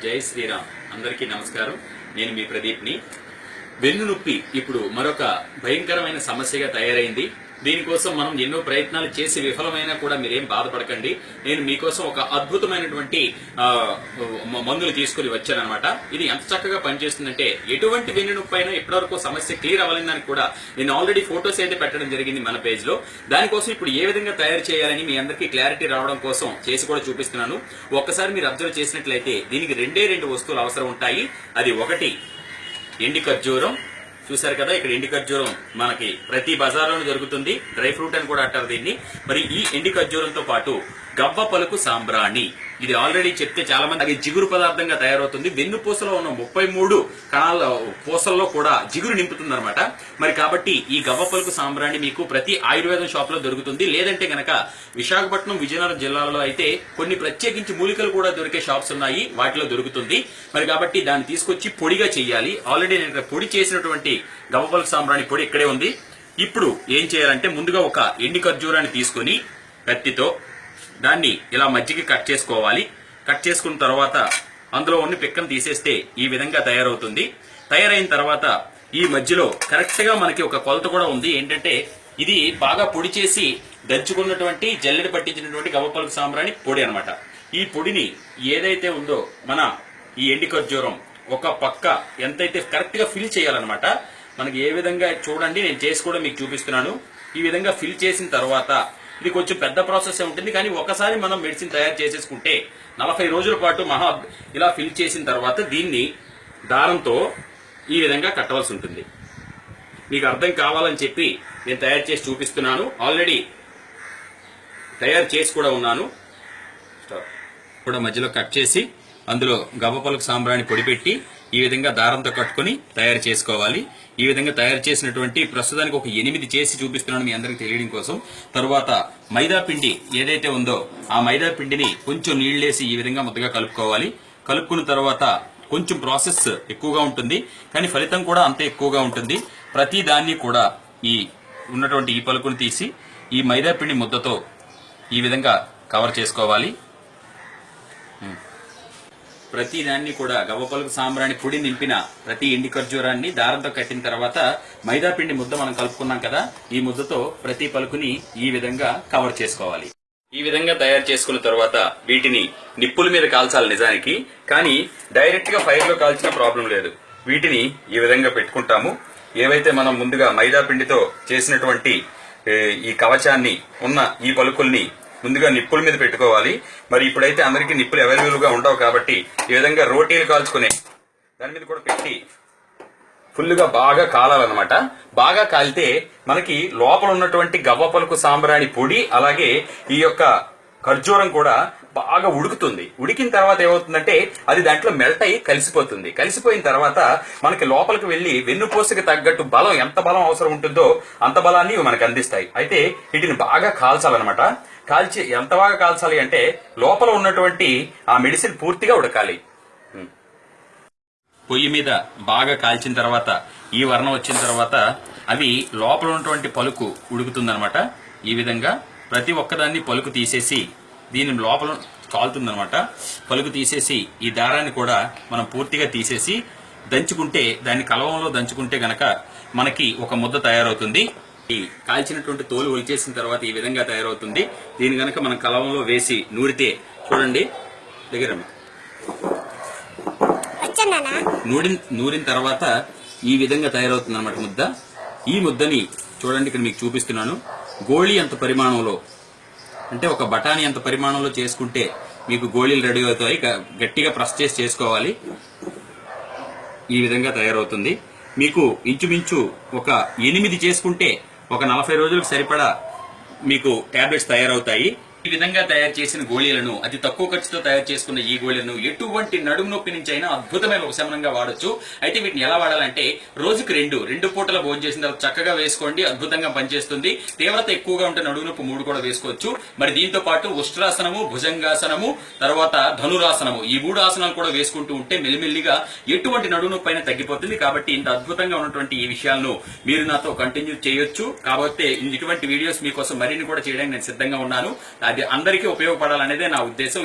జై శ్రీరామ్. అందరికీ నమస్కారం. నేను మీ ప్రదీప్ని. వెన్ను నొప్పి ఇప్పుడు మరొక భయంకరమైన సమస్యగా తయారైంది. దీనికోసం మనం ఎన్నో ప్రయత్నాలు చేసి విఫలమైనా కూడా మీరేం బాధపడకండి. నేను మీకోసం ఒక అద్భుతమైనటువంటి మందులు తీసుకుని వచ్చానమాట. ఇది ఎంత చక్కగా పనిచేస్తుందంటే ఎటువంటి వెన్ను నొప్పి అయినా ఇప్పటివరకు సమస్య క్లియర్ అవ్వాలని కూడా నేను ఆల్రెడీ ఫోటోస్ అయితే పెట్టడం జరిగింది మన పేజ్ లో. దానికోసం ఇప్పుడు ఏ విధంగా తయారు చేయాలని మీ అందరికీ క్లారిటీ రావడం కోసం చేసి కూడా చూపిస్తున్నాను. ఒక్కసారి మీరు అబ్జర్వ్ చేసినట్లయితే దీనికి రెండు వస్తువులు అవసరం ఉంటాయి. అది ఒకటి ఎండి ఖర్జూరం. చూసారు కదా, ఇక్కడ ఎండి ఖర్జూరం మనకి ప్రతి బజార్లోనూ దొరుకుతుంది. డ్రై ఫ్రూట్ అని కూడా అంటారు దీన్ని. మరి ఈ ఎండి ఖర్జూరంతో పాటు గవ్వ పలుకు సాంబ్రాణి. ఇది ఆల్రెడీ చెప్తే చాలా మంది అది జిగురు పదార్థంగా తయారవుతుంది. వెన్ను పూసలో ఉన్న 33 కణాల పూసల్లో కూడా జిగురు నింపుతుంది అనమాట. మరి కాబట్టి ఈ గవ్వ పలుకు సాంబ్రాణి మీకు ప్రతి ఆయుర్వేదం షాప్ లో దొరుకుతుంది. లేదంటే గనక విశాఖపట్నం, విజయనగరం జిల్లాలో అయితే కొన్ని ప్రత్యేకించి మూలికలు కూడా దొరికే షాప్స్ ఉన్నాయి, వాటిలో దొరుకుతుంది. మరి కాబట్టి దాన్ని తీసుకొచ్చి పొడిగా చెయ్యాలి. ఆల్రెడీ నేను పొడి చేసినటువంటి గవ్వ పలుకు సాంబ్రాణి పొడి ఇక్కడే ఉంది. ఇప్పుడు ఏం చేయాలంటే ముందుగా ఒక ఎండి ఖర్జూరాన్ని తీసుకొని కత్తితో దాన్ని ఇలా మధ్యకి కట్ చేసుకోవాలి. కట్ చేసుకున్న తర్వాత అందులో ఉన్న పిక్కను తీసేస్తే ఈ విధంగా తయారవుతుంది. తయారైన తర్వాత ఈ మధ్యలో కరెక్ట్ గా మనకి ఒక కొలత కూడా ఉంది. ఏంటంటే ఇది బాగా పొడి చేసి దంచుకున్నటువంటి జల్లెడ పట్టించినటువంటి గవ్వ పలుకు సాంబ్రాణి పొడి అనమాట. ఈ పొడిని ఏదైతే ఉందో మన ఈ ఎండి ఖర్జూరం ఒక పక్క ఎంతైతే కరెక్ట్ గా ఫిల్ చేయాలన్నమాట. మనకి ఏ విధంగా చూడండి, నేను చేసి కూడా మీకు చూపిస్తున్నాను. ఈ విధంగా ఫిల్ చేసిన తర్వాత ఇది కొంచెం పెద్ద ప్రాసెస్ ఉంటుంది, కానీ ఒకసారి మనం మెడిసిన్ తయారు చేసేసుకుంటే 40 రోజుల పాటు ఇలా ఫిల్ చేసిన తర్వాత దీన్ని దారంతో ఈ విధంగా కట్టవలసి ఉంటుంది. మీకు అర్థం కావాలని చెప్పి నేను తయారు చేసి చూపిస్తున్నాను. ఆల్రెడీ తయారు చేసి కూడా ఉన్నాను. కూడా మధ్యలో కట్ చేసి అందులో గవ్వ పలుకు సాంబ్రాణి పొడి పెట్టి ఈ విధంగా దారంతో కట్టుకుని తయారు చేసుకోవాలి. ఈ విధంగా తయారు చేసినటువంటి ప్రస్తుతానికి ఒక 8 చేసి చూపిస్తున్నాను మీ అందరికి తెలియడం కోసం. తరువాత మైదా పిండి ఏదైతే ఉందో ఆ మైదా పిండిని కొంచెం నీళ్లేసి ఈ విధంగా ముద్దగా కలుపుకోవాలి. కలుపుకున్న తర్వాత కొంచెం ప్రాసెస్ ఎక్కువగా ఉంటుంది, కానీ ఫలితం కూడా అంతే ఎక్కువగా ఉంటుంది. ప్రతి దాన్ని కూడా ఈ ఉన్నటువంటి ఈ పలుకును తీసి ఈ మైదా పిండి ముద్దతో ఈ విధంగా కవర్ చేసుకోవాలి. ప్రతి దాన్ని కూడా గవ్వ పలుకు సాంబ్రాణి పొడి నింపిన ప్రతి ఎండి ఖర్జూరాన్ని దారంతో కట్టిన తర్వాత మైదా పిండి ముద్ద మనం కలుపుకున్నాం కదా, ఈ ముద్దతో ప్రతి పలుకుని ఈ విధంగా కవర్ చేసుకోవాలి. ఈ విధంగా తయారు చేసుకున్న తర్వాత వీటిని నిప్పుల మీద కాల్చాలి నిజానికి, కానీ డైరెక్ట్ గా ఫైర్ లో కాల్చిన ప్రాబ్లం లేదు. వీటిని ఈ విధంగా పెట్టుకుంటాము. ఏవైతే మనం ముందుగా మైదా పిండితో చేసినటువంటి ఈ కవచాన్ని ఉన్న ఈ పలుకుల్ని ముందుగా నిప్పుల మీద పెట్టుకోవాలి. మరి ఇప్పుడైతే అందరికీ నిప్పులు అవైలబుల్ గా ఉండవు కాబట్టి ఈ విధంగా రోటీలు కాల్చుకునే దాని మీద కూడా పెట్టి ఫుల్ గా బాగా కాలాలన్నమాట. బాగా కాలితే మనకి లోపల ఉన్నటువంటి గవ్వ పలుకు సాంబ్రాణి పొడి అలాగే ఈ యొక్క ఖర్జూరం కూడా బాగా ఉడుకుతుంది. ఉడికిన తర్వాత ఏమవుతుందంటే అది దాంట్లో మెల్ట్ అయ్యి కలిసిపోతుంది. కలిసిపోయిన తర్వాత మనకి లోపలికి వెళ్లి వెన్నుపూసకి తగ్గట్టు బలం, ఎంత బలం అవసరం ఉంటుందో అంత బలాన్ని మనకు అందిస్తాయి. అయితే వీటిని బాగా కాల్చాలన్నమాట. కాల్చి ఎంత బాగా కాల్చాలి అంటే లోపల ఉన్నటువంటి ఆ మెడిసిన్ పూర్తిగా ఉడకాలి. పొయ్యి మీద బాగా కాల్చిన తర్వాత ఈ వర్ణం వచ్చిన తర్వాత అవి లోపల ఉన్నటువంటి పలుకు ఉడుకుతుందనమాట. ఈ విధంగా ప్రతి ఒక్కదాన్ని పలుకు తీసేసి దీని లోపల కాలుతుందనమాట. పలుకు తీసేసి ఈ దారాన్ని కూడా మనం పూర్తిగా తీసేసి దంచుకుంటే, దాన్ని కలవంలో దంచుకుంటే గనక మనకి ఒక ముద్ద తయారవుతుంది. ఈ కాల్చినటువంటి తోలు ఒలిచేసిన తర్వాత ఈ విధంగా తయారవుతుంది. దీని గనక మనం కలవంలో వేసి నూరితే చూడండి, దగ్గర నూరిన తర్వాత ఈ విధంగా తయారవుతుంది అనమాట ముద్ద. ఈ ముద్దని చూడండి, ఇక్కడ మీకు చూపిస్తున్నాను. గోళీ అంత పరిమాణంలో, అంటే ఒక బఠానీ అంత పరిమాణంలో చేసుకుంటే మీకు గోళీలు రెడీ అవుతాయి. గట్టిగా ప్రెస్ చేసి చేసుకోవాలి. ఈ విధంగా తయారవుతుంది. మీకు ఇంచుమించు ఒక 8 చేసుకుంటే ఒక 40 రోజులకు సరిపడా మీకు టాబ్లెట్స్ తయారవుతాయి. ఈ విధంగా తయారు చేసిన గోళీలను, అతి తక్కువ ఖర్చుతో తయారు చేసుకున్న ఈ గోళీలను ఎటువంటి నడుము నొప్పి నుంచి అయినా అద్భుతమైన ఉపశమనంగా వాడొచ్చు. అయితే వీటిని ఎలా వాడాలంటే రోజుకు 2 పూటల భోజనం చేసిన తర్వాత చక్కగా వేసుకోండి. అద్భుతంగా పనిచేస్తుంది. తీవ్రత ఎక్కువగా ఉంటే నడుము నొప్పి 3 కూడా వేసుకోవచ్చు. మరి దీంతో పాటు ఉష్ట్రాసనము, భుజంగాసనము, తర్వాత ధనురాసనము, ఈ 3 ఆసనాలు కూడా వేసుకుంటూ ఉంటే మెల్లిమెల్లిగా ఎటువంటి నడుము నొప్పి అయినా తగ్గిపోతుంది. కాబట్టి ఇంత అద్భుతంగా ఉన్నటువంటి ఈ విషయాలను మీరు నాతో కంటిన్యూ చేయొచ్చు. కాబట్టి ఇటువంటి వీడియోస్ మీకోసం మరిన్ని కూడా చేయడానికి నేను సిద్ధంగా ఉన్నాను. అది అందరికీ ఉపయోగపడాలనేదే నా ఉద్దేశం.